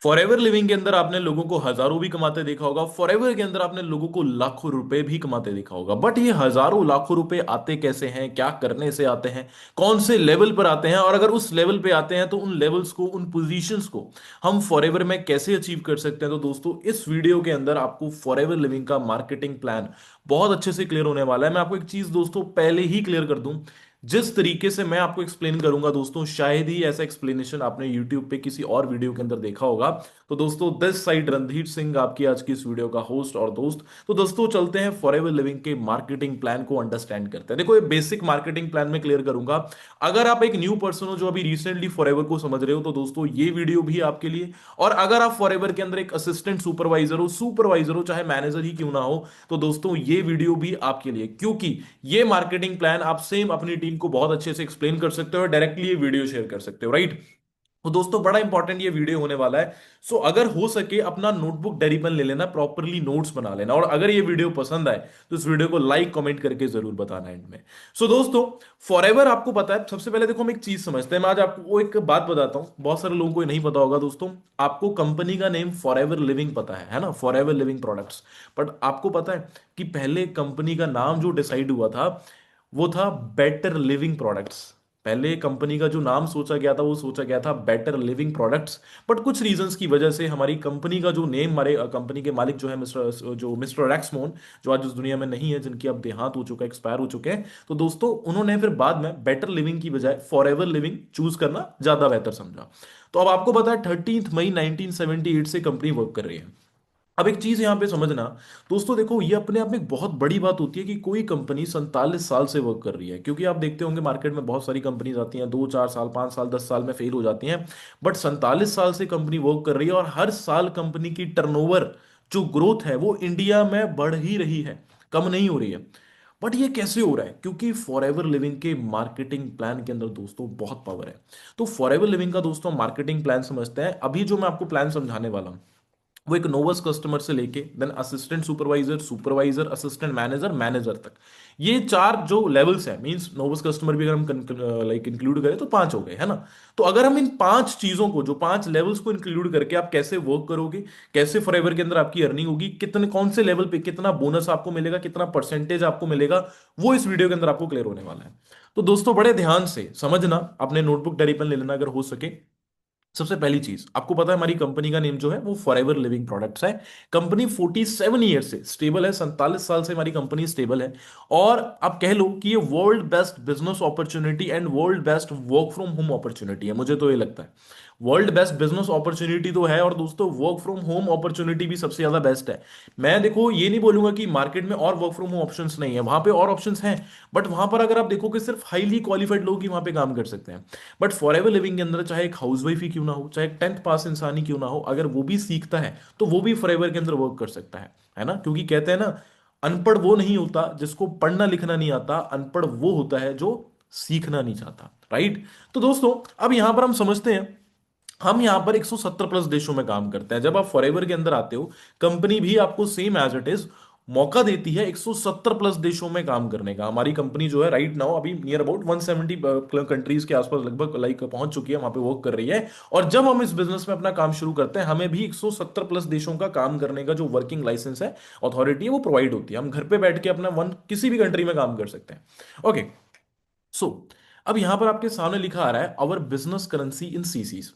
Forever living के अंदर आपने लोगों को हजारों भी कमाते देखा होगा, फॉरएवर के अंदर आपने लोगों को लाखों रुपए भी कमाते देखा होगा। बट ये हजारों लाखों रुपए आते कैसे हैं, क्या करने से आते हैं, कौन से लेवल पर आते हैं, और अगर उस लेवल पे आते हैं तो उन लेवल्स को, उन पोजीशंस को हम फॉरएवर में कैसे अचीव कर सकते हैं। तो दोस्तों इस वीडियो के अंदर आपको फॉरएवर लिविंग का मार्केटिंग प्लान बहुत अच्छे से क्लियर होने वाला है। मैं आपको एक चीज दोस्तों पहले ही क्लियर कर दूं, जिस तरीके से मैं आपको एक्सप्लेन करूंगा दोस्तों, शायद ही ऐसा एक्सप्लेनेशन आपने यूट्यूब पे किसी और वीडियो के अंदर देखा होगा। तो दोस्तों दिस साइड रणधीर सिंह, आपकी आज की इस वीडियो का होस्ट और दोस्त। तो दोस्तों चलते हैं फॉरएवर लिविंग के मार्केटिंग प्लान को अंडरस्टैंड करते हैं। देखो ये बेसिक मार्केटिंग प्लान में क्लियर करूंगा। अगर आप एक न्यू पर्सन हो जो अभी रिसेंटली फॉरएवर को समझ रहे हो, तो दोस्तों ये वीडियो भी आपके लिए। और अगर आप फॉरएवर के अंदर एक असिस्टेंट सुपरवाइजर हो, चाहे मैनेजर ही क्यों ना हो, तो दोस्तों ये वीडियो भी आपके लिए, क्योंकि ये मार्केटिंग प्लान आप सेम अपनी टीम को बहुत अच्छे से एक्सप्लेन कर सकते हो और डायरेक्टली ये वीडियो शेयर कर सकते हो, राइट। तो दोस्तों बड़ा इंपॉर्टेंट ये वीडियो होने वाला है। सो अगर हो सके अपना नोटबुक डायरी पेन ले लेना, प्रॉपरली नोट्स बना लेना, और अगर ये वीडियो पसंद आए तो इस वीडियो को लाइक कमेंट करके जरूर बताना एंड में। सो दोस्तों फॉरएवर आपको पता है, सबसे पहले देखो हम एक चीज समझते हैं। मैं आज आपको वो एक बात बताता हूं, बहुत सारे लोगों को ये नहीं पता होगा दोस्तों। आपको कंपनी का नेम फॉरएवर लिविंग पता है ना, फॉरएवर लिविंग प्रोडक्ट्स। बट आपको पता है कि पहले कंपनी का नाम जो डिसाइड हुआ था वो था बेटर लिविंग प्रोडक्ट्स। पहले कंपनी का जो नाम सोचा गया था वो सोचा गया था बेटर लिविंग प्रोडक्ट्स। बट कुछ रीजंस की वजह से हमारी कंपनी का जो नेम, हमारे कंपनी के मालिक जो है मिस्टर रैक्समोन, जो आज उस दुनिया में नहीं है, जिनकी अब देहांत हो चुका है, एक्सपायर हो चुके हैं, तो दोस्तों उन्होंने फिर बाद में बेटर लिविंग की बजाय फॉरएवर लिविंग चूज करना ज्यादा बेहतर समझा। तो अब आपको पता है 13 मई 1978 से कंपनी वर्क कर रही है। अब एक चीज यहां पे समझना दोस्तों, देखो ये अपने आप में एक बहुत बड़ी बात होती है कि कोई कंपनी 47 साल से वर्क कर रही है। क्योंकि आप देखते होंगे मार्केट में बहुत सारी कंपनीज आती हैं 2 4 साल, 5 साल, 10 साल में फेल हो जाती हैं। बट 47 साल से कंपनी वर्क कर रही है, और हर साल कंपनी की टर्नओवर जो ग्रोथ है वो इंडिया में बढ़ ही रही है, कम नहीं हो रही है। बट ये कैसे हो रहा है? क्योंकि फॉरएवर लिविंग के मार्केटिंग प्लान के अंदर दोस्तों बहुत पावर है। तो फॉरएवर लिविंग का दोस्तों मार्केटिंग प्लान समझते हैं। अभी जो मैं आपको प्लान समझाने वाला हूं वो एक नोवस कस्टमर से लेके then assistant supervisor, supervisor, assistant manager, manager तक, ये चार जो लेवल्स है, मींस नोवस कस्टमर भी अगर हम लाइक इंक्लूड करें तो पांच हो गए, है ना। तो अगर हम इन पांच चीजों को, जो पांच लेवल्स को इंक्लूड करके आप कैसे वर्क करोगे, कैसे फॉरएवर के अंदर आपकी अर्निंग होगी, कितने कौन से लेवल पे कितना बोनस आपको मिलेगा, कितना परसेंटेज आपको मिलेगा, वो इस वीडियो के अंदर आपको क्लियर होने वाला है। तो दोस्तों बड़े ध्यान से समझना, अपने नोटबुक डायरी पेन ले लेना अगर हो सके। सबसे पहली चीज आपको पता है हमारी कंपनी का नेम जो है वो फॉरएवर लिविंग प्रोडक्ट्स है। कंपनी 47 ईयर से स्टेबल है, 47 साल से हमारी कंपनी स्टेबल है। और आप कह लो कि ये world best business opportunity and world best work from home opportunity है, मुझे तो ये लगता है। वर्ल्ड बेस्ट बिजनेस अपॉर्चुनिटी तो है, और दोस्तों वर्क फ्रॉम होम अपॉर्चुनिटी भी सबसे ज्यादा बेस्ट है। मैं देखो ये नहीं बोलूंगा कि मार्केट में और वर्क फ्रॉम होम ऑप्शंस नहीं है, वहां पे और ऑप्शंस हैं। बट वहां पर अगर आप देखो कि सिर्फ हाईली क्वालिफाइड लोग ही वहां पे काम कर सकते हैं। बट फॉरएवर लिविंग के अंदर चाहे एक हाउसवाइफ ही क्यों ना हो, चाहे एक 10th पास इंसान ही क्यों ना हो, अगर वो भी सीखता है तो वो भी फॉरएवर के अंदर वर्क कर सकता है ना। क्योंकि कहते हैं ना, अनपढ़ वो नहीं होता जिसको पढ़ना लिखना नहीं आता, अनपढ़ वो होता है जो सीखना नहीं चाहता, राइट। तो दोस्तों अब यहां पर हम समझते हैं, हम यहां पर 170 प्लस देशों में काम करते हैं। जब आप फॉरएवर के अंदर आते हो, कंपनी भी आपको सेम एज इट इज मौका देती है 170 प्लस देशों में काम करने का। हमारी कंपनी जो है राइट नाउ अभी नियर अबाउट 170 कंट्रीज के आसपास लगभग लाइक पहुंच चुकी है, वहां पे वर्क कर रही है। और जब हम इस बिजनेस में अपना काम शुरू करते हैं, हमें भी 170 प्लस देशों का काम करने का जो वर्किंग लाइसेंस है, अथॉरिटी है, वो प्रोवाइड होती है। हम घर पे बैठ के अपना वन किसी भी कंट्री में काम कर सकते हैं। ओके। सो अब यहां पर आपके सामने लिखा आ रहा है our business currency in CCs.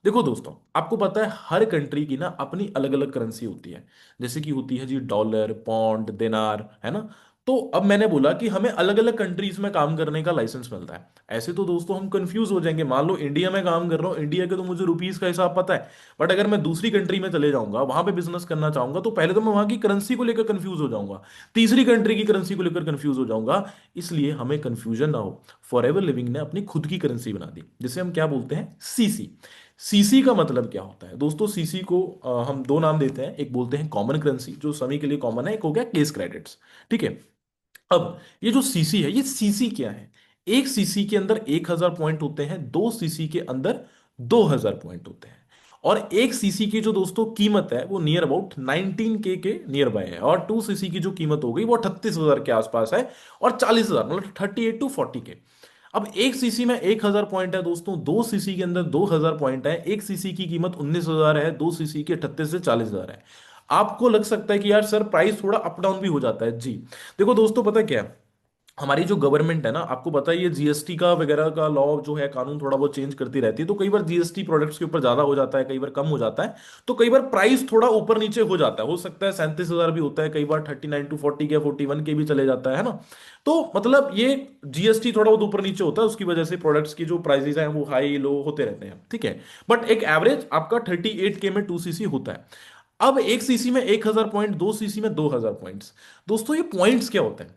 देखो दोस्तों आपको पता है हर कंट्री की ना अपनी अलग अलग करेंसी होती है। जैसे कि होती है जी डॉलर, पौंड, दिनार, है ना। तो अब मैंने बोला कि हमें अलग अलग कंट्रीज में काम करने का लाइसेंस मिलता है। ऐसे तो दोस्तों हम कंफ्यूज हो जाएंगे, मान लो इंडिया में काम कर रहा हूँ, इंडिया के तो मुझे रुपीस का हिसाब पता है। बट अगर मैं दूसरी कंट्री में चले जाऊंगा, वहां पे बिजनेस करना चाहूंगा, तो पहले तो मैं वहां की करेंसी को लेकर कंफ्यूज हो जाऊंगा, तीसरी कंट्री की करेंसी को लेकर कंफ्यूज हो जाऊंगा। इसलिए हमें कंफ्यूजन ना हो, फॉरएवर लिविंग ने अपनी खुद की करेंसी बना दी, जिसे हम क्या बोलते हैं, सीसी। सीसी का मतलब क्या होता है दोस्तों? सीसी को हम दो नाम देते हैं, एक बोलते हैं कॉमन करेंसी जो सभी के लिए कॉमन है, एक हो गया केस क्रेडिट्स। ठीक है। अब ये जो सीसी है, ये सीसी क्या है? एक सीसी के अंदर 1,000 पॉइंट होते हैं, दो सीसी के अंदर 2,000 पॉइंट होते हैं। और एक सीसी की जो दोस्तों कीमत है वो नियर अबाउट 19K के नियर बाय है, और 2 सीसी की जो कीमत हो गई वो 38,000 के आसपास है, और 40,000 मतलब 38 to 40K। अब एक सीसी में 1,000 पॉइंट है दोस्तों, 2 सीसी के अंदर 2,000 पॉइंट है, एक सीसी की कीमत 19,000 है, 2 सीसी की 38 से 40,000 है। आपको लग सकता है कि यार सर प्राइस थोड़ा अप डाउन भी हो जाता है जी। देखो दोस्तों, पता क्या है, हमारी जो गवर्नमेंट है ना, आपको पता है ये जीएसटी का वगैरह का लॉ जो है, कानून थोड़ा बहुत चेंज करती रहती है, तो कई बार जीएसटी प्रोडक्ट्स के ऊपर ज्यादा हो जाता है, कई बार कम हो जाता है। तो कई बार प्राइस थोड़ा ऊपर नीचे हो जाता है, हो सकता है 37,000 भी होता है, कई बार 39 to 40 के 41 के भी चले जाता है ना। तो मतलब ये जीएसटी थोड़ा बहुत ऊपर नीचे होता है, उसकी वजह से प्रोडक्ट्स की जो प्राइसेस हैं वो हाई लो होते रहते हैं, ठीक है। बट एक एवरेज आपका 38K में 2 सीसी होता है। अब एक सीसी में 1,000 पॉइंट, 2 सीसी में 2,000 पॉइंट्स। दोस्तों ये पॉइंट्स क्या होते हैं,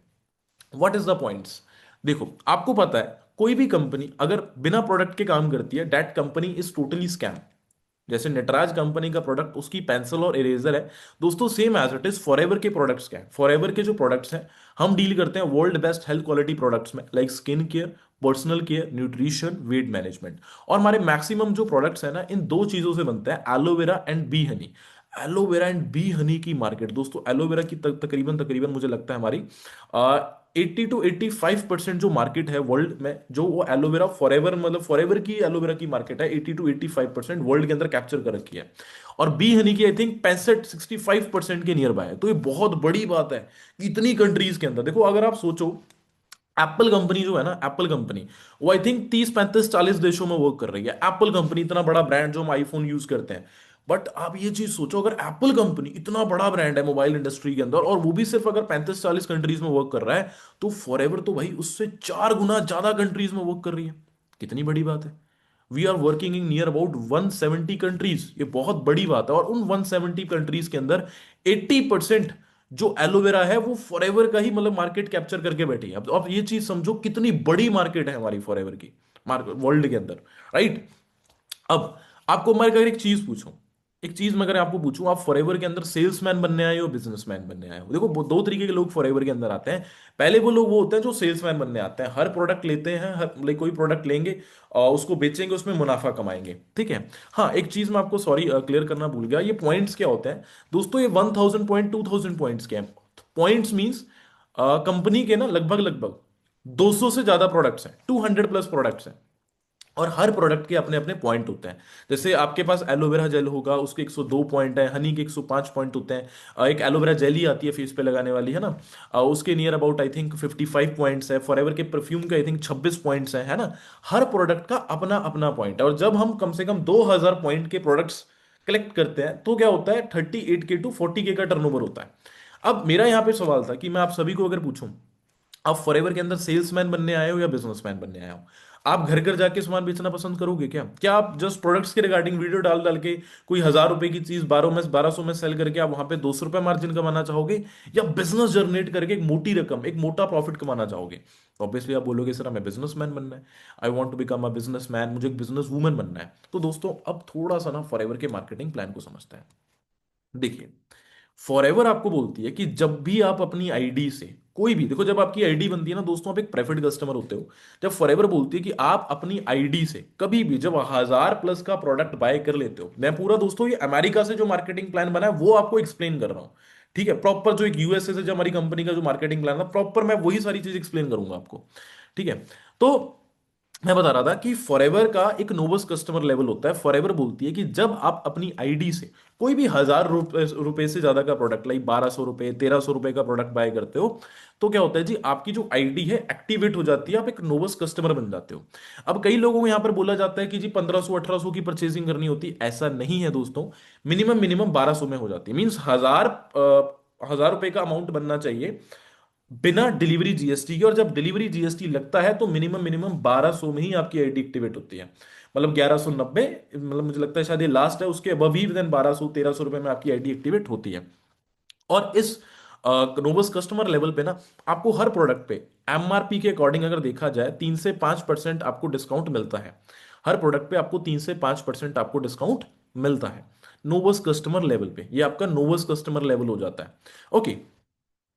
व्हाट इज द पॉइंट्स? देखो आपको पता है, कोई भी कंपनी अगर बिना प्रोडक्ट के काम करती है, that company is totally scam. जैसे नटराज कंपनी का प्रोडक्ट उसकी पेंसिल और इरेजर है दोस्तों, same as it is forever के प्रोडक्ट्स क्या है, फॉरएवर के जो प्रोडक्ट्स हैं, हम डील करते हैं world best health quality products में, like skin care, personal care, nutrition, weight management. और हमारे मैक्सिमम जो प्रोडक्ट्स हैं ना, इन दो चीजों से बनते हैं, aloe vera and B Honey. Aloe vera and B Honey की मार्केट दोस्तों, एलोवेरा की तकरीबन तकरीबन मुझे लगता है हमारी 80 to 85% जो मार्केट है वर्ल्ड में, जो वो एलोवेरा फॉरएवर, मतलब फॉरएवर की एलोवेरा की मार्केट है, 80 to 85% वर्ल्ड के अंदर कैप्चर कर रखी है। और बी हनी की आई थिंक 65-65% के नियर बाय है। तो ये बहुत बड़ी बात है कि इतनी कंट्रीज के अंदर, देखो अगर आप सोचो, एप्पल कंपनी जो है ना, एप्पल कंपनी, वो आई थिंक 30-35-40 देशों में वर्क कर रही है। एप्पल कंपनी इतना बड़ा ब्रांड जो हम आईफोन यूज करते हैं। बट आप ये चीज सोचो, अगर एप्पल कंपनी इतना बड़ा ब्रांड है मोबाइल इंडस्ट्री के अंदर, और वो भी सिर्फ अगर 35-40 कंट्रीज में वर्क कर रहा है, तो फॉरएवर तो भाई उससे 4 गुना ज्यादा कंट्रीज में वर्क कर रही है। कितनी बड़ी बात है। We are working in near about 170 countries, ये बहुत बड़ी बात है। और उन 170 कंट्रीज के अंदर 80% जो एलोवेरा है वो फॉरएवर का ही मतलब मार्केट कैप्चर करके बैठी है। अब तो आप ये चीज समझो कितनी बड़ी मार्केट है हमारी फॉरएवर की, मार्केट वर्ल्ड के अंदर, राइट। अब आपको मैं अगर एक चीज पूछूं, एक चीज मैं अगर आपको पूछूं, आप फॉरएवर के अंदर सेल्समैन बनने आए हो, बिजनेसमैन बनने आए हो? देखो दो तरीके के लोग फॉरएवर के अंदर आते हैं। पहले वो लोग वो होते हैं जो सेल्समैन बनने आते हैं, हर प्रोडक्ट लेते हैं, हर लाइक कोई प्रोडक्ट लेंगे और उसको बेचेंगे, उसमें मुनाफा कमाएंगे, ठीक है। हाँ, एक चीज मैं आपको सॉरी क्लियर करना भूल गया, ये पॉइंट्स क्या होते हैं दोस्तों, ये 1,000 पॉइंट 2,000 पॉइंट्स के हैं। पॉइंट्स मीन्स कंपनी के ना लगभग लगभग 200 से ज्यादा प्रोडक्ट्स हैं, 200+ प्रोडक्ट्स हैं, और हर प्रोडक्ट के अपने अपने पॉइंट होते हैं। जैसे आपके पास एलोवेरा जेल होगा, उसके 102 पॉइंट है, हनी के 105 पॉइंट होते हैं। एक एलोवेरा जेली आती है फेस पे लगाने वाली, है ना, उसके near about I think 55 points है। फॉरएवर के परफ्यूम के आई थिंक 26 पॉइंट्स है ना। हर प्रोडक्ट का अपना अपना पॉइंट है, और जब हम कम से कम 2,000 पॉइंट के प्रोडक्ट्स कलेक्ट करते हैं, तो क्या होता है, 38K to 40K का टर्नओवर होता है। अब मेरा यहाँ पे सवाल था कि मैं आप सभी को अगर पूछूं, आप फॉरएवर के अंदर सेल्समैन बनने आए हो या बिजनेसमैन बनने आए हो? आप घर घर जाके सामान बेचना पसंद करोगे क्या? क्या आप जस्ट प्रोडक्ट्स के रिगार्डिंग वीडियो डाल डाल के कोई 1,000 रुपए की चीज 1200 में सेल करके आप वहां पे 200 रुपए मार्जिन कमाना चाहोगे, या बिजनेस जनरेट करके एक मोटी रकम, एक मोटा प्रॉफिट कमाना चाहोगे? ऑब्वियसली आप बोलोगे सर हमें बिजनेसमैन बनना है, I want to become a businessman, मुझे एक बिजनेस वूमन बनना है। तो दोस्तों अब थोड़ा सा ना फॉरएवर के मार्केटिंग प्लान को समझते हैं। देखिए, फॉरएवर आपको बोलती है कि जब भी आप अपनी आईडी से कोई भी, देखो जब आपकी आईडी बनती है ना दोस्तों, आप एक प्रेफर्ड कस्टमर होते हो। जब फॉरएवर बोलती है कि आप अपनी आईडी से कभी भी जब 1,000+ का प्रोडक्ट बाय कर लेते हो, मैं पूरा दोस्तों ये अमेरिका से जो मार्केटिंग प्लान बना है वो आपको एक्सप्लेन कर रहा हूं, ठीक है। प्रॉपर जो एक यूएसए से जो हमारी कंपनी का जो मार्केटिंग प्लान था, प्रॉपर मैं वही सारी चीज एक्सप्लेन करूंगा आपको, ठीक है। तो मैं बता रहा था कि फॉरएवर का एक नोवस कस्टमर लेवल होता है। फॉरएवर बोलती है कि जब आप अपनी आईडी से कोई भी 1,000 रुपए से ज्यादा का प्रोडक्ट, लाइक 1,200 रुपए 1,300 रुपए का प्रोडक्ट बाय करते हो, तो क्या होता है जी, आपकी जो आईडी है एक्टिवेट हो जाती है, आप एक नोवस कस्टमर बन जाते हो। अब कई लोगों को यहां पर बोला जाता है कि जी 1,500-1,800 की परचेसिंग करनी होती है, ऐसा नहीं है दोस्तों। मिनिमम मिनिमम 1,200 में हो जाती है, मीन्स 1,000 रुपए का अमाउंट बनना चाहिए बिना डिलीवरी जीएसटी के। और जब डिलीवरी जीएसटी लगता है तो मिनिमम मिनिमम 1,200 में ही आपकी आईडी एक्टिवेट होती है, मतलब 1,190, मतलब मुझे लगता है शायद ये लास्ट है, उसके अबव ही देन 1,200-1,300 रुपए में आपकी आईडी एक्टिवेट होती है। और इस नोबस कस्टमर लेवल पे ना, आपको हर प्रोडक्ट पे एमआरपी के अकॉर्डिंग अगर देखा जाए 3 से 5% आपको डिस्काउंट मिलता है। हर प्रोडक्ट पे आपको 3 से 5% आपको डिस्काउंट मिलता है नोवस कस्टमर लेवल पे। ये आपका नोवस कस्टमर लेवल हो जाता है, ओके।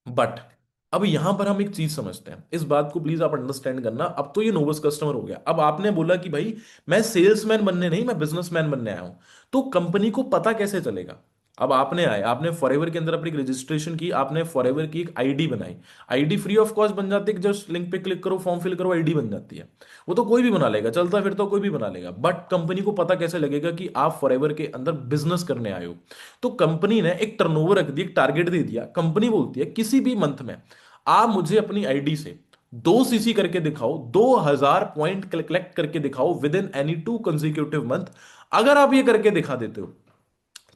बट अब यहां पर हम एक चीज समझते हैं, इस बात को प्लीज आप अंडरस्टैंड करना। अब तो ये नोवस कस्टमर हो गया, अब आपने बोला कि भाई मैं सेल्समैन बनने नहीं, मैं बिजनेसमैन बनने आया हूं। तो कंपनी को पता कैसे चलेगा अब आपने आए, आपने फॉरएवर के अंदर अपनी रजिस्ट्रेशन की, आपने फॉरएवर की एक आईडी बनाई। आईडी फ्री ऑफ कॉस्ट बन जाती है, जस्ट लिंक पे क्लिक करो, फॉर्म फिल करो, आईडी बन जाती है। वो तो कोई भी बना लेगा, चलता फिरता कोई भी बना लेगा, बट कंपनी को पता कैसे लगेगा कि आप फॉरएवर के अंदर बिजनेस करने आए हो? तो कंपनी ने एक टर्नओवर रख दी, एक टारगेट दे दिया। कंपनी बोलती है किसी भी मंथ में आप मुझे अपनी आईडी से 2 सीसी करके दिखाओ, 2000 पॉइंट कलेक्ट करके दिखाओ with in any 2 consecutive month. अगर आप ये करके दिखा देते हो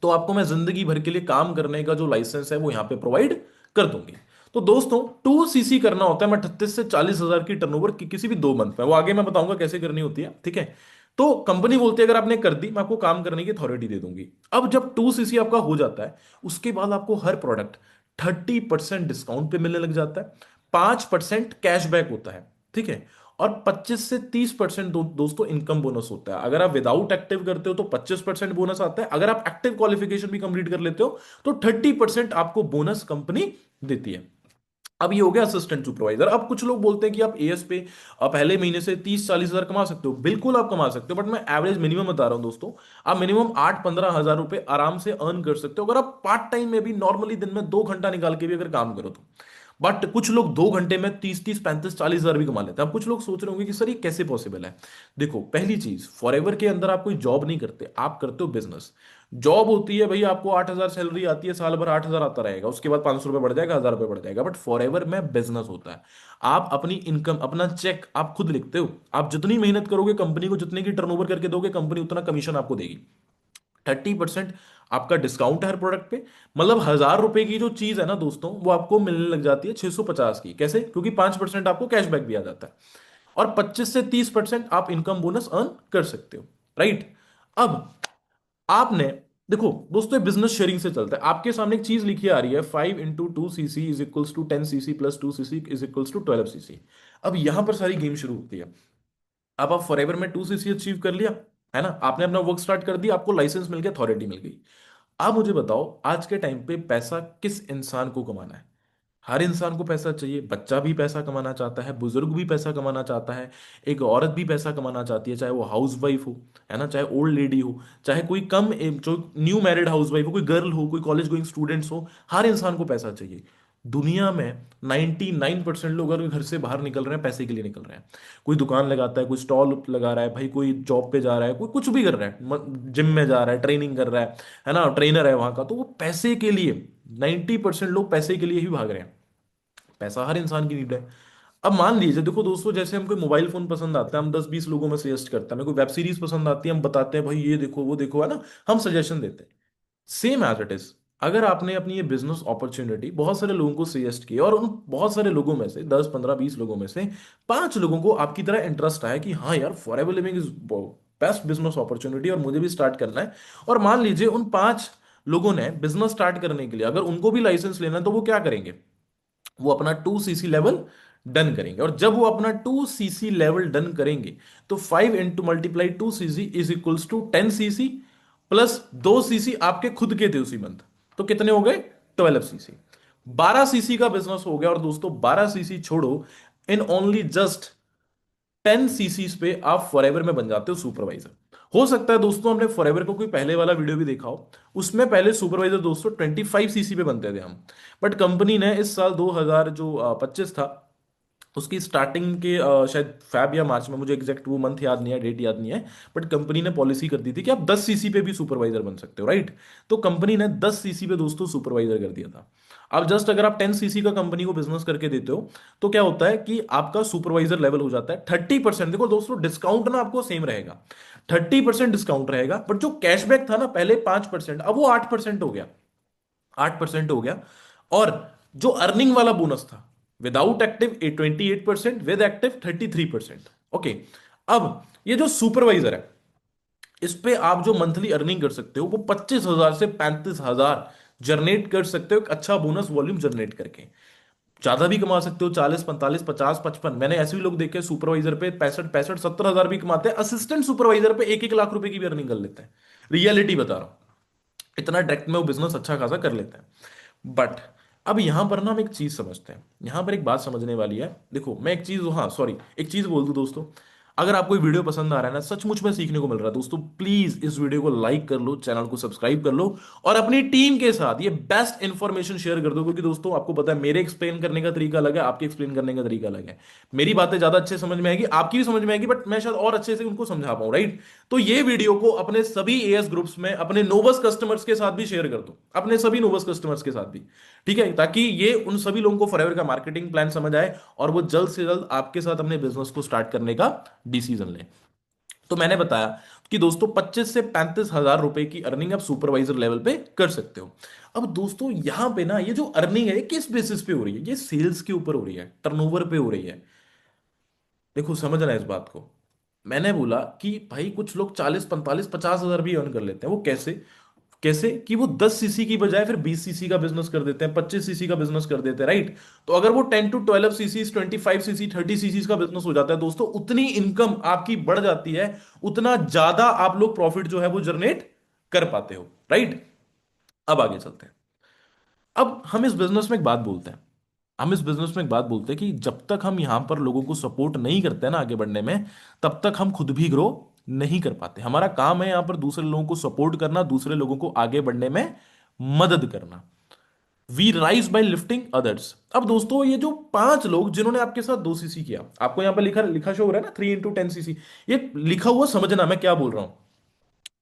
तो आपको मैं जिंदगी भर के लिए काम करने का जो लाइसेंस है वो यहां पे प्रोवाइड कर दूंगी। तो दोस्तों 2 सीसी करना होता है, मैं 38 से 40 हजार की टर्नओवर की किसी भी 2 मंथ में, वो आगे मैं बताऊंगा कैसे करनी होती है, ठीक है। तो कंपनी बोलती है अगर आपने कर दी, मैं आपको काम करने की अथॉरिटी दे दूंगी। अब जब 2 सीसी आपका हो जाता है, उसके बाद आपको हर प्रोडक्ट 30% डिस्काउंट पे मिलने लग जाता है, 5% कैशबैक होता है, ठीक है। और 25 से 30% दोस्तों इनकम बोनस होता है। अगर आप विदाउट एक्टिव करते हो तो 25% बोनस आता है, अगर आप एक्टिव क्वालिफिकेशन भी कंप्लीट कर लेते हो तो 30% आपको बोनस कंपनी देती है। अब ये हो गया असिस्टेंट सुपरवाइजर। अब कुछ लोग बोलते हैं कि आप एएस पे पहले महीने से 30-40 हजार कमा सकते हो। बिल्कुल आप कमा सकते हो, बट मैं एवरेज मिनिमम बता रहा हूं दोस्तों। आप मिनिमम 8-15 हजार रुपए आराम से अर्न कर सकते हो अगर आप पार्ट टाइम में भी नॉर्मली दिन में 2 घंटा निकाल के भी अगर काम करो तो। बट कुछ लोग 2 घंटे में 30-30, 35-40 हजार भी कमा लेते हैं। अब कुछ लोग सोच रहे होंगे कि सर ये कैसे पॉसिबल है। देखो पहली चीज, फॉरएवर के अंदर आप कोई जॉब नहीं करते, आप करते हो बिजनेस। जॉब होती है भाई, आपको 8 हजार सैलरी आती है, साल भर 8 हजार आता रहेगा, उसके बाद 500 रुपये बढ़ जाएगा, 1000 रुपये बढ़ जाएगा। बट फॉरएवर में बिजनेस होता है। आप अपनी इनकम, अपना चेक आप खुद लिखते हो। आप जितनी मेहनत करोगे, कंपनी को जितने की टर्नओवर करके दोगे, कंपनी उतना कमीशन आपको देगी। 30% आपका डिस्काउंट है हर प्रोडक्ट पे। मतलब 1000 रुपए की जो चीज है ना दोस्तों, वो आपको मिलने लग जाती है 650 की। कैसे? क्योंकि 5% आपको कैशबैक भी आ जाता है, और 25 से 30% आप इनकम बोनस अर्न कर सकते हो, राइट। अब आपने, देखो दोस्तों ये बिजनेस शेयरिंग से चलता है। आपके सामने एक चीज लिखी आ रही है, 5 × 2 cc is equals to 10 cc plus 2 cc is equals to 12 cc। अब यहां पर सारी गेम शुरू होती है। अब आप फॉरएवर में 2 cc अचीव कर लिया, है ना, आपने अपना वर्क स्टार्ट कर दिया, आपको लाइसेंस मिल गया, अथॉरिटी मिल गई। आप मुझे बताओ आज के टाइम पे पैसा किस इंसान को कमाना है? हर इंसान को पैसा चाहिए। बच्चा भी पैसा कमाना चाहता है, बुजुर्ग भी पैसा कमाना चाहता है, एक औरत भी पैसा कमाना चाहती है, चाहे वो हाउस वाइफ हो, है ना, चाहे ओल्ड लेडी हो, चाहे कोई जो न्यू मैरिड हाउस वाइफ हो, कोई गर्ल हो, कोई कॉलेज गोइंग स्टूडेंट्स हो। हर इंसान को पैसा चाहिए। दुनिया में 99% लोग अगर घर से बाहर निकल रहे हैं पैसे के लिए निकल रहे हैं। कोई दुकान लगाता है, कोई स्टॉल लगा रहा है भाई, कोई जॉब पे जा रहा है, कोई कुछ भी कर रहा है, जिम में जा रहा है, ट्रेनिंग कर रहा है ना, ट्रेनर है वहां का, तो वो पैसे के लिए, 90% लोग पैसे के लिए ही भाग रहे हैं। पैसा हर इंसान की नीड है। अब मान लीजिए, देखो दोस्तों, जैसे हमको मोबाइल फोन पसंद आता है, हम 10-20 लोगों में सजेस्ट करते हैं। मेरे को वेब सीरीज पसंद आती है, हम बताते हैं भाई ये देखो वो देखो, है ना, हम सजेशन देते हैं। सेम एज इट इज, अगर आपने अपनी ये बिजनेस अपॉर्चुनिटी बहुत सारे लोगों को सजेस्ट की, और उन बहुत सारे लोगों में से 10-15-20 लोगों में से 5 लोगों को आपकी तरह इंटरेस्ट आया कि हाँ यार forever living is best business opportunity और मुझे भी स्टार्ट करना है, और मान लीजिए उन 5 लोगों ने बिजनेस स्टार्ट करने के लिए अगर उनको भी लाइसेंस लेना है, तो वो क्या करेंगे? वो अपना 2 cc लेवल डन करेंगे। और जब वो अपना 2 cc लेवल डन करेंगे, तो 5 × × 2 cc is equals to 10 cc plus 2 cc आपके खुद के थे उसी मंथ। तो कितने हो गए? 12 cc। 12 cc का बिजनेस हो गया। और दोस्तों 12 cc छोड़ो, इन ओनली जस्ट 10 cc पे आप फॉरएवर में बन जाते हो सुपरवाइजर। हो सकता है दोस्तों हमने फॉरएवर को कोई पहले वाला वीडियो भी देखा हो, उसमें पहले सुपरवाइजर दोस्तों 25 cc पे बनते थे हम। बट कंपनी ने इस साल 2025 था, उसकी स्टार्टिंग के शायद फैब या मार्च में, मुझे एग्जैक्ट वो मंथ याद नहीं है, डेट याद नहीं है, बट कंपनी ने पॉलिसी कर दी थी कि आप 10 cc पे भी सुपरवाइजर बन सकते हो, राइट। तो कंपनी ने 10 cc पे दोस्तों सुपरवाइजर कर दिया था। अब जस्ट अगर आप 10 cc का कंपनी को बिजनेस करके देते हो, तो क्या होता है कि आपका सुपरवाइजर लेवल हो जाता है 30%। देखो दोस्तों डिस्काउंट ना आपको सेम रहेगा, 30% डिस्काउंट रहेगा, बट जो कैशबैक था ना पहले 5%, अब वो 8% हो गया, 8% हो गया। और जो अर्निंग वाला बोनस था, without active 28%, with active 33%। Okay. अब ये जो सुपरवाइजर है, इस पे आप जो मंथली अर्निंग कर सकते हो वो 25 हजार से 35 हजार जनरेट कर सकते हो, एक अच्छा बोनस वॉल्यूम जनरेट करके। ज्यादा भी कमा सकते हो, 40-45-50-55। मैंने ऐसे भी लोग देखे सुपरवाइजर पे 65-65-70 हजार भी कमाते हैं, असिस्टेंट सुपरवाइजर पे 1-1 लाख रुपए की भी अर्निंग कर लेते हैं। रियलिटी बता रहा हूं, इतना डायरेक्ट में वो बिजनेस अच्छा खासा कर लेते हैं। बट अब यहां पर ना हम एक चीज समझते हैं, यहां पर एक बात समझने वाली है। देखो मैं एक चीज, हाँ सॉरी, एक चीज बोल दूं दोस्तों, अगर आपको ये वीडियो पसंद आ रहा है ना, सचमुच में सीखने को मिल रहा है दोस्तों, प्लीज इस वीडियो को लाइक कर लो, चैनल को सब्सक्राइब कर लो, और अपनी टीम के साथ ये बेस्ट इंफॉर्मेशन शेयर कर दो। क्योंकि दोस्तों आपको पता है मेरे एक्सप्लेन करने का तरीका अलग है, आपके एक्सप्लेन करने का तरीका अलग है। मेरी बातें ज्यादा अच्छे समझ में आएगी, आपकी भी समझ में आएगी, बट मैं शायद और अच्छे से उनको समझा पाऊं, राइट? तो ये वीडियो को अपने सभी एएस ग्रुप्स में अपने नोबस कस्टमर्स के साथ भी शेयर कर दो, अपने सभी नोबस कस्टमर्स के साथ भी, ठीक है? ताकि ये उन सभी लोगों को फॉरएवर का मार्केटिंग प्लान समझ आए और वो जल्द से जल्द आपके साथ अपने बिजनेस को स्टार्ट करने का डिसीजन लें। तो मैंने बताया कि दोस्तों 25 से 35 हजार रुपए की अर्निंग आप सुपरवाइजर लेवल पे कर सकते हो। अब दोस्तों यहां पे ना ये जो अर्निंग है ये किस बेसिस पे हो रही है? ये सेल्स के ऊपर हो रही है, टर्नओवर पे हो रही है। देखो समझना है इस बात को। मैंने बोला कि भाई कुछ लोग 40 45 50 हजार भी अर्न कर लेते हैं। वो कैसे? कैसे कि वो 10 सीसी की बजाय फिर 20 सीसी का बिजनेस कर देते हैं, 25 सीसी का बिजनेस कर देते हैं, राइट? तो अगर वो 10 to 12 सीसी, 25 सीसी, 30 सीसी का बिजनेस हो जाता है दोस्तों, उतनी इनकम आपकी बढ़ जाती है, उतना ज्यादा आप लोग प्रॉफिट जो है वो जनरेट कर पाते हो, राइट? अब आगे चलते हैं। अब हम इस बिजनेस में एक बात बोलते हैं, हम इस बिजनेस में एक बात बोलते हैं कि जब तक हम यहां पर लोगों को सपोर्ट नहीं करते ना आगे बढ़ने में, तब तक हम खुद भी ग्रो नहीं कर पाते। हमारा काम है यहां पर दूसरे लोगों को सपोर्ट करना, दूसरे लोगों को आगे बढ़ने में मदद करना। We rise by lifting others. अब दोस्तों ये जो 5 लोग जिन्होंने आपके साथ 2 सीसी किया, आपको यहां पर लिखा लिखा शो हो रहा है ना, 3 into 10 सीसी, ये लिखा हुआ समझना मैं क्या बोल रहा हूं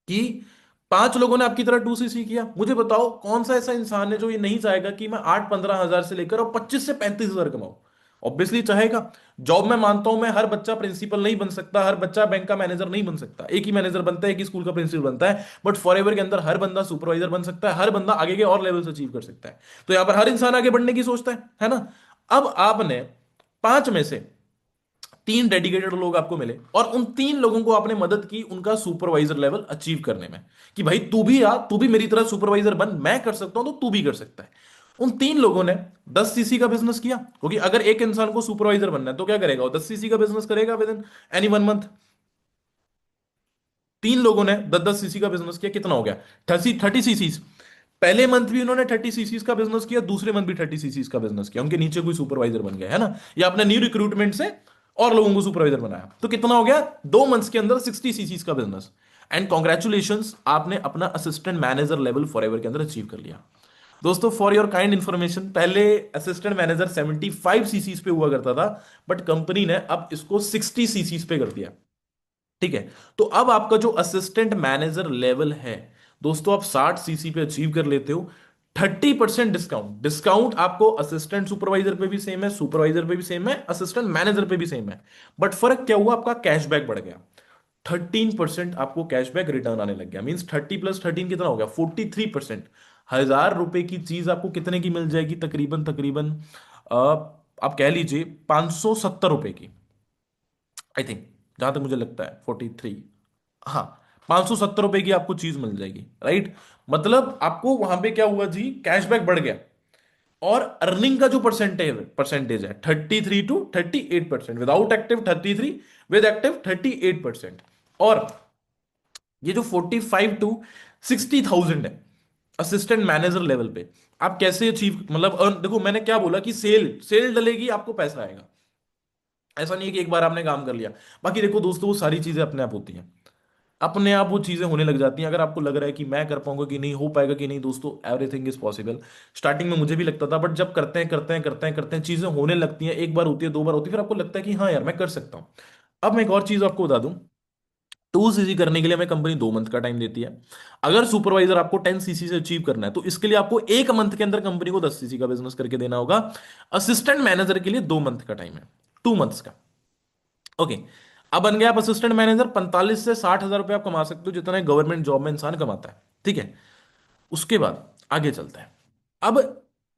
कि 5 लोगों ने आपकी तरह 2 सीसी किया। मुझे बताओ कौन सा ऐसा इंसान है जो ये नहीं चाहेगा कि मैं 8 15 हजार से लेकर और 25 से 35 हजार कमाऊं? ऑब्वियसली चाहेगा। जॉब में मानता हूं मैं, हर बच्चा प्रिंसिपल नहीं बन सकता, हर बच्चा बैंक का मैनेजर नहीं बन सकता, एक ही मैनेजर बनता है, एक ही स्कूल का प्रिंसिपल बनता है। बट फॉरएवर के अंदर हर बंदा सुपरवाइजर बन सकता है, हर बंदा आगे के और लेवल्स अचीव कर सकता है। तो यहां पर हर इंसान आगे बढ़ने की सोचता है ना? अब आपने 5 में से 3 डेडिकेटेड लोग आपको मिले और उन 3 लोगों को आपने मदद की उनका सुपरवाइजर लेवल अचीव करने में, कि भाई तू भी आ, तू भी मेरी तरह सुपरवाइजर बन, मैं कर सकता हूं तो तू भी कर सकता है। उन 3 लोगों ने 10 सीसी का बिजनेस किया, क्योंकि अगर एक इंसान को सुपरवाइजर बनना है तो क्या करेगा? वो 10 सीसी का बिजनेस करेगा विद इन एनी 1 मंथ। 3 लोगों ने 10 10 सीसी का बिजनेस किया, कितना हो गया? 30 30 सीसी। पहले मंथ भी उन्होंने 30 सीसी का बिजनेस किया, दूसरे मंथ भी 30 सीसी का बिजनेस किया, उनके नीचे कोई सुपरवाइजर बन गया, है ना? या अपने न्यू रिक्रूटमेंट से और लोगों को सुपरवाइजर बनाया, तो कितना हो गया? 2 मंथ्स के अंदर 60 सीसी का बिजनेस। एंड कॉन्ग्रेचुलेशन, आपने अपना असिस्टेंट मैनेजर लेवल फॉरएवर के अंदर अचीव कर लिया। दोस्तों फॉर योर काइंड इंफॉर्मेशन, पहले असिस्टेंट मैनेजर 75 सीसी पे हुआ करता था, बट कंपनी ने अब इसको 60 सीसी पे कर दिया, ठीक है? तो अब आपका जो असिस्टेंट मैनेजर लेवल है दोस्तों, आप 60 सीसी पे अचीव कर लेते हो। 30% डिस्काउंट, डिस्काउंट आपको असिस्टेंट सुपरवाइजर पे भी सेम है, सुपरवाइजर पे भी सेम है, असिस्टेंट मैनेजर पे भी सेम है। बट फर्क क्या हुआ? आपका कैशबैक बढ़ गया। 13% आपको कैशबैक रिटर्न आने लग गया। मींस 30 + 13 कितना हो गया? 43%। 1000 रुपए की चीज आपको कितने की मिल जाएगी? तकरीबन तकरीबन अ, आप कह लीजिए 570 रुपए की, आई थिंक, जहां तक मुझे लगता है 43। हाँ, 570 रुपए की आपको चीज मिल जाएगी, राइट? मतलब आपको वहां पे क्या हुआ जी? कैशबैक बढ़ गया। और अर्निंग का जो परसेंटेज है 33 to 38%, without active 33, with active 38%। और ये जो 45 to 60 थाउजेंड है असिस्टेंट मैनेजर लेवल पे, आप कैसे अचीव, मतलब देखो मैंने क्या बोला कि सेल सेल डलेगी आपको पैसा आएगा। ऐसा नहीं है कि एक बार आपने काम कर लिया। बाकी देखो दोस्तों, वो सारी चीजें अपने आप होती हैं, अपने आप वो चीजें होने लग जाती हैं। अगर आपको लग रहा है कि मैं कर पाऊंगा कि नहीं हो पाएगा कि नहीं, दोस्तों एवरीथिंग इज पॉसिबल। स्टार्टिंग में मुझे भी लगता था, बट जब करते हैं करते हैं करते हैं करते हैं चीजें होने लगती हैं, एक बार होती है, 2 बार होती है, फिर आपको लगता है कि हाँ यार मैं कर सकता हूँ। अब मैं एक और चीज आपको बता दूं, 2 सीसी करने के लिए हमें कंपनी 2 मंथ का टाइम देती है। अगर सुपरवाइजर आपको 10 सीसी से अचीव करना है तो इसके लिए आपको 1 मंथ के अंदर कंपनी को 10 सीसी का बिजनेस करके देना होगा। असिस्टेंट मैनेजर के लिए 2 मंथ का टाइम है, 2 मंथ्स का। ओके। अब बन गया आप असिस्टेंट मैनेजर, 45 से 60 हजार रुपये आप कमा सकते हो, जितना एक गवर्नमेंट जॉब में इंसान कमाता है, ठीक है? उसके बाद आगे चलता है। अब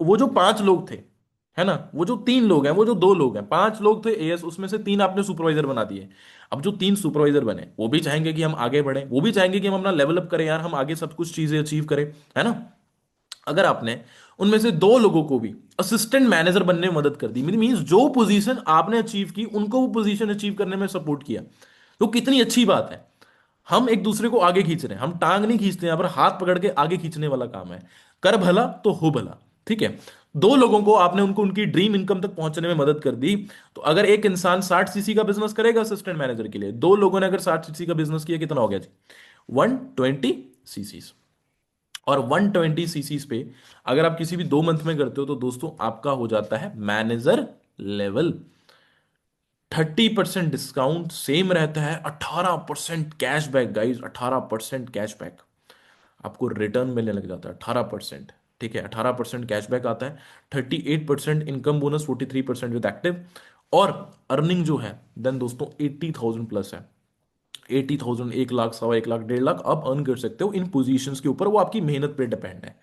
वो जो 5 लोग थे, है ना, वो जो 3 लोग हैं, वो जो 2 लोग हैं, 5 लोग थे एएस, उसमें से 3 आपने सुपरवाइजर बना दिए। अब जो 3 सुपरवाइजर बने वो भी चाहेंगे कि हम आगे बढ़े, वो भी चाहेंगे कि हम अपना लेवल अप करें यार, हम आगे सब कुछ चीजें अचीव करें, है ना? अगर आपने उनमें से 2 लोगों को भी असिस्टेंट मैनेजर बनने में मदद कर दी, मीन्स जो पोजीशन आपने अचीव की उनको वो पोजीशन अचीव करने में सपोर्ट किया, तो कितनी अच्छी बात है। हम एक दूसरे को आगे खींच रहे हैं, हम टांग नहीं खींचते, यहां पर हाथ पकड़ के आगे खींचने वाला काम है। कर भला तो हो भला, ठीक है? दो लोगों को आपने उनको उनकी ड्रीम इनकम तक पहुंचने में मदद कर दी। तो अगर एक इंसान 60 सीसी का बिजनेस करेगा असिस्टेंट मैनेजर के लिए, दो लोगों ने अगर 60 सीसी का बिजनेस किया, कितना हो गया जी? 120 सीसी। और 120 सीसी पे अगर आप किसी भी 2 मंथ में करते हो तो दोस्तों आपका हो जाता है मैनेजर लेवल। 30% डिस्काउंट सेम रहता है, 18% कैशबैक गाइस, 18% कैशबैक आपको रिटर्न मिलने लग जाता है, 18%। ठीक है, 18% कैशबैक आता है, 38% इनकम बोनस, 43% विद एक्टिव। और अर्निंग जो है देन दोस्तों 80,000 प्लस है। 80,000, 1 लाख, 1.25 लाख, 1.5 लाख आप अर्न कर सकते हो इन पोजीशंस के ऊपर, वो आपकी मेहनत पे डिपेंड है।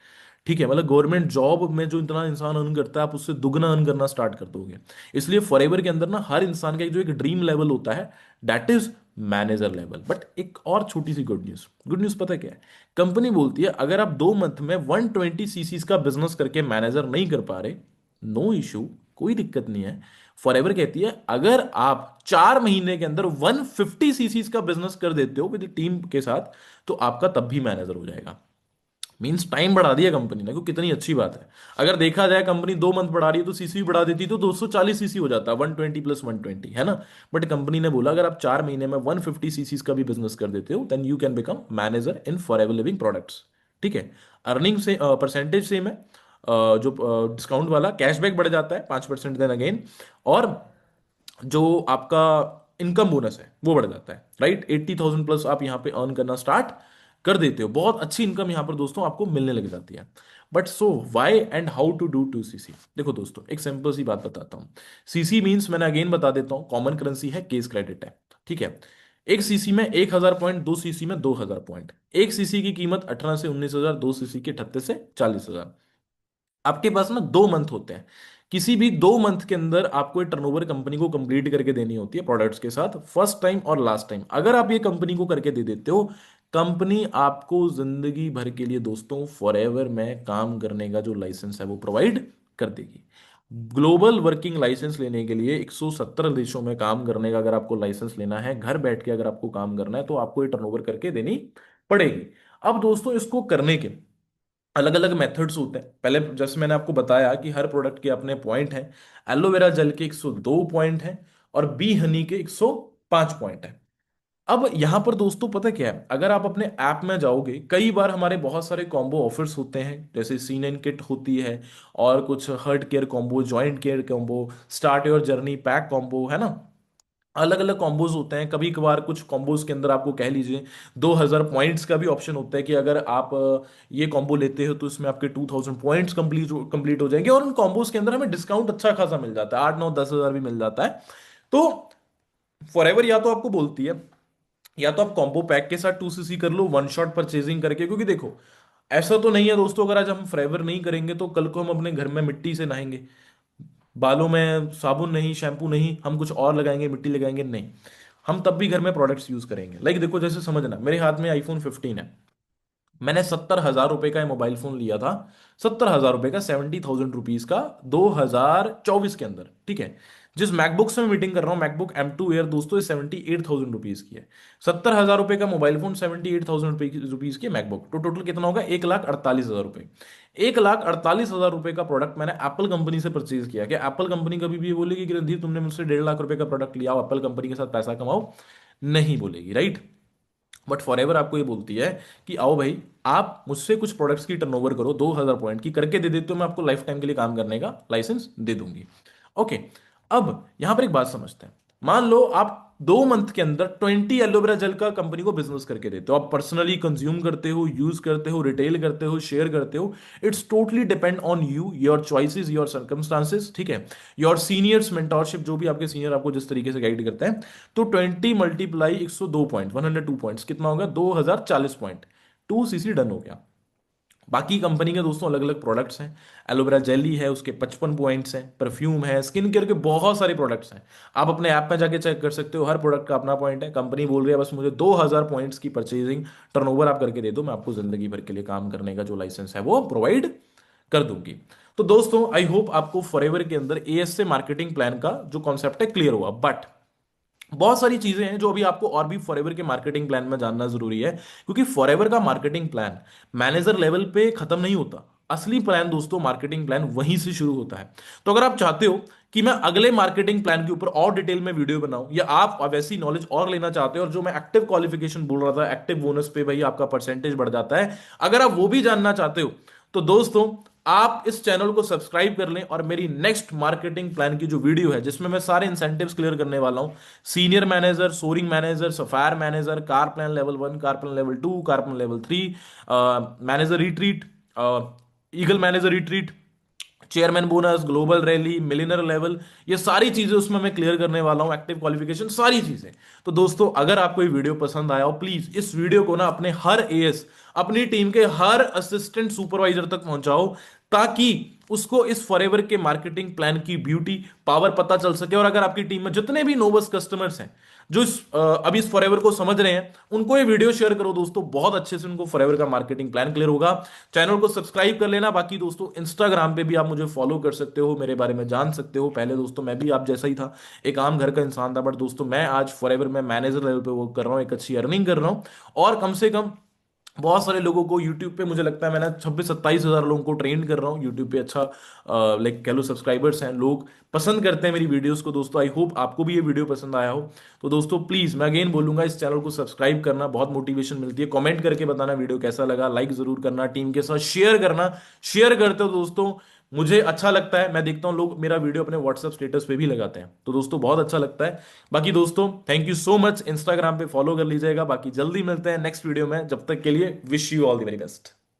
ठीक है, मतलब गवर्नमेंट जॉब में जो इतना इंसान अर्न करता है, आप उससे दुगना अर्न करना स्टार्ट कर दोगे। इसलिए फॉरएवर के अंदर ना हर इंसान का जो एक ड्रीम लेवल होता है, that is manager level. But एक और छोटी सी गुड न्यूज पता है क्या है? कंपनी बोलती है अगर आप 2 मंथ में 120 सीसीज का बिजनेस करके मैनेजर नहीं कर पा रहे, नो इशू, कोई दिक्कत नहीं है। फॉरएवर कहती है अगर आप 4 महीने के अंदर 150 सीसीज का बिजनेस कर देते हो विद टीम के साथ, तो आपका तब भी मैनेजर हो जाएगा। मींस टाइम बढ़ा दिया कंपनी ने, क्योंकि कितनी अच्छी बात है। अगर देखा जाए कंपनी 2 मंथ बढ़ा रही है तो सीसी भी बढ़ा देती, तो 240 सीसी हो जाता, 120 + 120, है ना। बट कंपनी ने बोला अगर आप 4 महीने में 150 सीसीज का भी बिजनेस कर देते हो, then you can become manager in forever living products. ठीक है, अर्निंग से परसेंटेज सेम है। जो डिस्काउंट वाला कैशबैक बढ़ जाता है 5% देन अगेन। और जो आपका इनकम बोनस है वो बढ़ जाता है, राइट। 80,000 प्लस आप यहाँ पे अर्न करना स्टार्ट कर देते हो, बहुत अच्छी इनकम यहाँ पर दोस्तों आपको मिलने लग जाती है। But so why and how to do 2 CC? देखो दोस्तों, एक सिंपल सी बात बताता हूँ। सीसी मीन्स, मैंने अगेन बता देता हूँ, कॉमन करेंसी है, केस क्रेडिट है। ठीक है, एक सीसी में 1,000 पॉइंट, 2 सीसी में 2,000 पॉइंट। एक सीसी की कीमत 18 से 19 हजार, 2 सीसी की 38 से 40 हजार। आपके पास ना 2 मंथ होते हैं। किसी भी 2 मंथ के अंदर आपको टर्नओवर कंपनी को कंप्लीट करके देनी होती है प्रोडक्ट्स के साथ, फर्स्ट टाइम और लास्ट टाइम। अगर आप ये कंपनी को करके दे देते हो, कंपनी आपको जिंदगी भर के लिए दोस्तों फॉरएवर में काम करने का जो लाइसेंस है वो प्रोवाइड कर देगी। ग्लोबल वर्किंग लाइसेंस लेने के लिए 170 देशों में काम करने का अगर आपको लाइसेंस लेना है, घर बैठ के अगर आपको काम करना है, तो आपको ये टर्नओवर करके देनी पड़ेगी। अब दोस्तों इसको करने के अलग अलग मेथड्स होते हैं। पहले जैसे मैंने आपको बताया कि हर प्रोडक्ट के अपने पॉइंट हैं। एलोवेरा जेल के 102 पॉइंट हैं और बी हनी के 105 पॉइंट हैं। अब यहां पर दोस्तों पता क्या है, अगर आप अपने ऐप में जाओगे, कई बार हमारे बहुत सारे कॉम्बो ऑफर्स होते हैं, जैसे सीन एंड किट होती है, और कुछ heart care combo, joint care combo, start your journey pack combo, है ना। अलग अलग कॉम्बोज होते हैं। कभी कभार कुछ कॉम्बोज के अंदर आपको कह लीजिए 2,000 पॉइंट्स का भी ऑप्शन होता है, कि अगर आप ये कॉम्बो लेते हो तो इसमें आपके 2,000 पॉइंट्स कंप्लीट कंप्लीट हो जाएंगे। और उन कॉम्बोज के अंदर हमें डिस्काउंट अच्छा खासा मिल जाता है, 8, 9, 10 हजार भी मिल जाता है। तो फॉरएवर या तो आपको बोलती है, या तो आप कॉम्बो पैक के साथ 2 सीसी कर लो, वन शॉट परचेजिंग करके। क्योंकि देखो, ऐसा तो नहीं है दोस्तों, अगर आज हम फॉरएवर नहीं करेंगे तो कल को हम अपने घर में मिट्टी से नहाएंगे, बालों में साबुन नहीं, शैम्पू नहीं, हम कुछ और लगाएंगे, मिट्टी लगाएंगे, नहीं। हम तब भी घर में प्रोडक्ट्स यूज करेंगे। लाइक देखो, जैसे समझना, मेरे हाथ में iPhone 15 है। मैंने 70,000 रुपए का मोबाइल फोन लिया था। 70,000 रुपए का, 70,000 रुपीज का, 2024 के अंदर। ठीक है, जिस मैकबुक से मैं मीटिंग कर रहा हूँ, मैकबुक M2 एयर दोस्तों, ये 78,000 रुपीज की है। 70,000 रुपए का मोबाइल फोन, 78,000 रुपीज की मैकबुक, तो टोटल कितना होगा? 1,48,000 रुपए। 1,48,000 रुपए का प्रोडक्ट मैंने एप्पल कंपनी से परचेज किया। कि एप्पल कंपनी कभी भी ये बोलेगी कि रणधीर तुमने मुझसे 1.5 लाख रुपए का प्रोडक्ट लिया, एप्पल कंपनी के साथ पैसा कमाओ? नहीं बोलेगी, राइट। बट फॉरएवर आपको ये बोलती है कि आओ भाई, आप मुझसे कुछ प्रोडक्ट्स की टर्नओवर करो, 2,000 पॉइंट की करके दे देते हो, मैं आपको लाइफ टाइम के लिए काम करने का लाइसेंस दे दूंगी। ओके, अब यहां पर एक बात समझते हैं। मान लो आप 2 मंथ के अंदर 20 एलोवेरा जेल का कंपनी को बिजनेस करके देते हो, आप पर्सनली कंज्यूम करते हो, यूज करते हो, रिटेल करते हो, शेयर करते हो। It's totally depend on you, your choices, your circumstances. ठीक है, योर सीनियर्स मेंटोरशिप, जो भी आपके सीनियर आपको जिस तरीके से गाइड करते हैं। तो 20 मल्टीप्लाई 102 पॉइंट, 102 पॉइंट्स, कितना होगा? 2,040 पॉइंट। 2 सीसी डन हो गया। बाकी कंपनी के दोस्तों अलग अलग प्रोडक्ट्स हैं। एलोवेरा जेली है, उसके 55 पॉइंट्स हैं। परफ्यूम है, स्किन केयर के बहुत सारे प्रोडक्ट्स हैं। आप अपने ऐप में जाके चेक कर सकते हो, हर प्रोडक्ट का अपना पॉइंट है। कंपनी बोल रही है बस मुझे 2,000 पॉइंट्स की परचेजिंग टर्नओवर आप करके दे दो, मैं आपको जिंदगी भर के लिए काम करने का जो लाइसेंस है वो प्रोवाइड कर दूंगी। तो दोस्तों आई होप आपको फॉरएवर के अंदर एएस से मार्केटिंग प्लान का जो कॉन्सेप्ट है क्लियर हुआ। बट बहुत सारी चीजें हैं जो अभी आपको और भी फॉरएवर के मार्केटिंग प्लान में जानना जरूरी है। क्योंकि फॉरएवर का मार्केटिंग प्लान मैनेजर लेवल पे खत्म नहीं होता, असली प्लान दोस्तों, मार्केटिंग प्लान वहीं से शुरू होता है। तो अगर आप चाहते हो कि मैं अगले मार्केटिंग प्लान के ऊपर और डिटेल में वीडियो बनाऊं, या आप वैसी नॉलेज और लेना चाहते हो, और जो मैं एक्टिव क्वालिफिकेशन बोल रहा था, एक्टिव बोनस पे भाई आपका परसेंटेज बढ़ जाता है, अगर आप वो भी जानना चाहते हो, तो दोस्तों आप इस चैनल को सब्सक्राइब कर लें, और मेरी नेक्स्ट मार्केटिंग प्लान की जो वीडियो है, जिसमें मैं सारे इंसेंटिव्स क्लियर करने वाला हूं, senior manager, soaring manager, sapphire manager, car plan level 1, car plan level 2, car plan level 3, manager retreat, eagle manager retreat, chairman bonus, global rally, millionaire level, ये सारी चीजें उसमें मैं क्लियर करने वाला हूं, एक्टिव क्वालिफिकेशन, सारी चीजें। तो दोस्तों अगर आपको ये वीडियो पसंद आया हो, प्लीज इस वीडियो को ना अपने हर एएस, अपनी टीम के हर असिस्टेंट सुपरवाइजर तक पहुंचाओ, ताकि उसको इस फॉरएवर के मार्केटिंग प्लान की ब्यूटी पावर पता चल सके। और अगर आपकी टीम में जितने भी नोबस कस्टमर्स हैं जो अभी इस फॉरएवर को समझ रहे हैं, उनको ये वीडियो शेयर करो दोस्तों, बहुत अच्छे से उनको फॉरएवर का मार्केटिंग प्लान क्लियर होगा। चैनल को सब्सक्राइब कर लेना। बाकी दोस्तों इंस्टाग्राम पे भी आप मुझे फॉलो कर सकते हो, मेरे बारे में जान सकते हो। पहले दोस्तों मैं भी आप जैसा ही था, एक आम घर का इंसान था, बट दोस्तों मैं आज फॉरएवर में मैनेजर लेवल पे वर्क कर रहा हूँ, एक अच्छी अर्निंग कर रहा हूँ, और कम से कम बहुत सारे लोगों को यूट्यूब पे, मुझे लगता है मैंने 26-27 हज़ार लोगों को ट्रेन कर रहा हूँ यूट्यूब पे। अच्छा लाइक कह लो सब्सक्राइबर्स हैं, लोग पसंद करते हैं मेरी वीडियोस को दोस्तों। आई होप आपको भी ये वीडियो पसंद आया हो। तो दोस्तों प्लीज मैं अगेन बोलूंगा, इस चैनल को सब्सक्राइब करना, बहुत मोटिवेशन मिलती है। कमेंट करके बताना वीडियो कैसा लगा, लाइक जरूर करना, टीम के साथ शेयर करना। शेयर करते हो दोस्तों, मुझे अच्छा लगता है, मैं देखता हूँ लोग मेरा वीडियो अपने व्हाट्सएप स्टेटस पे भी लगाते हैं, तो दोस्तों बहुत अच्छा लगता है। बाकी दोस्तों thank you so much, Instagram पे फॉलो कर लीजिएगा। बाकी जल्दी मिलते हैं नेक्स्ट वीडियो में, जब तक के लिए wish you all the very best.